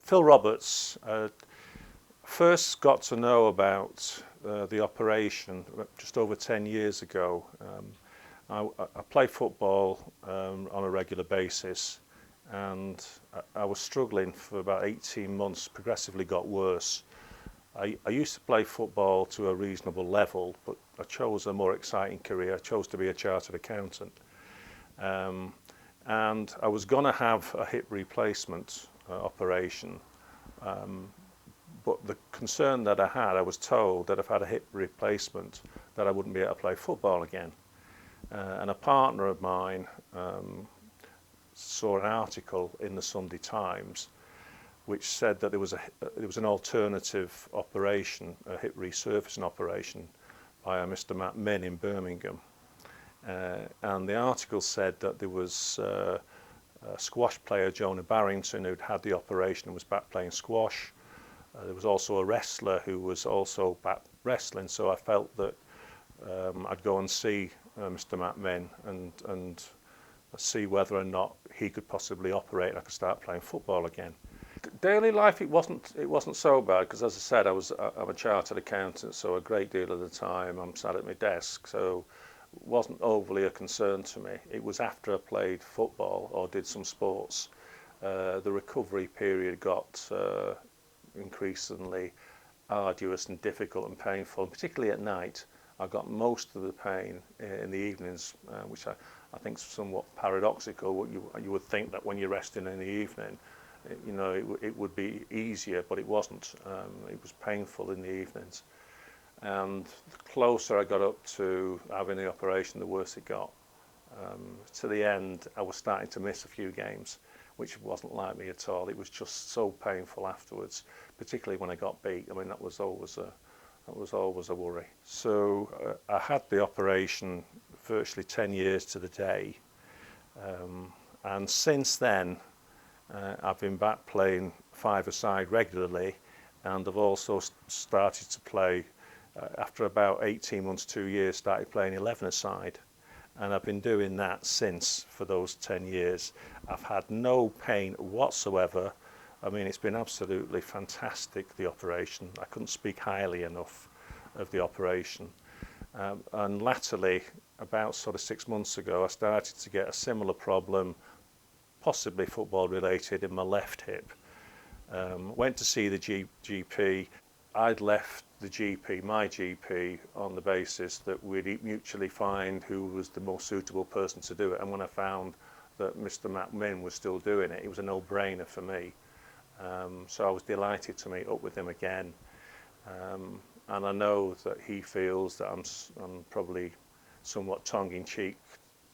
Phil Roberts, first got to know about the operation just over 10 years ago. I play football on a regular basis, and I was struggling for about 18 months, progressively got worse. I used to play football to a reasonable level, but I chose a more exciting career. I chose to be a chartered accountant. And I was going to have a hip replacement operation, but the concern that I was told that if I had a hip replacement that I wouldn't be able to play football again. And a partner of mine saw an article in the Sunday Times which said that there was an alternative operation, a hip resurfacing operation by a Mr McMinn in Birmingham. And the article said that there was a squash player, Jonah Barrington, who'd had the operation and was back playing squash. There was also a wrestler who was also back wrestling, so I felt that I'd go and see Mr McMinn and see whether or not he could possibly operate and I could start playing football again. Daily life, it wasn't so bad, because as I said, I'm a chartered accountant, so a great deal of the time I'm sat at my desk, so it wasn't overly a concern to me. It was after I played football or did some sports, the recovery period got increasingly arduous and difficult and painful, and particularly at night. I got most of the pain in the evenings, which I think is somewhat paradoxical. You would think that when you're resting in the evening, it would be easier, but it wasn't. It was painful in the evenings. And the closer I got up to having the operation, the worse it got. To the end, I was starting to miss a few games, which wasn't like me at all. It was just so painful afterwards, particularly when I got beat. I mean, that was always a worry. So I had the operation virtually 10 years to the day, and since then I've been back playing five-a-side regularly, and I've also started to play, after about 18 months, 2 years, started playing 11-a-side. And I've been doing that since, for those 10 years. I've had no pain whatsoever. I mean, it's been absolutely fantastic, the operation. I couldn't speak highly enough of the operation. And latterly, about sort of 6 months ago, I started to get a similar problem, possibly football related, in my left hip. Went to see the GP. I'd left my GP, on the basis that we'd mutually find who was the most suitable person to do it. And when I found that Mr McMinn was still doing it, it was a no-brainer for me. So I was delighted to meet up with him again. And I know that he feels that I'm probably somewhat tongue-in-cheek,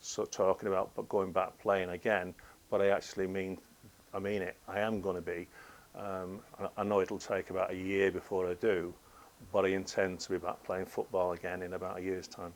sort of talking about going back playing again, but I actually mean it. I am going to be. I know it'll take about a year before I do, but I intend to be back playing football again in about a year's time.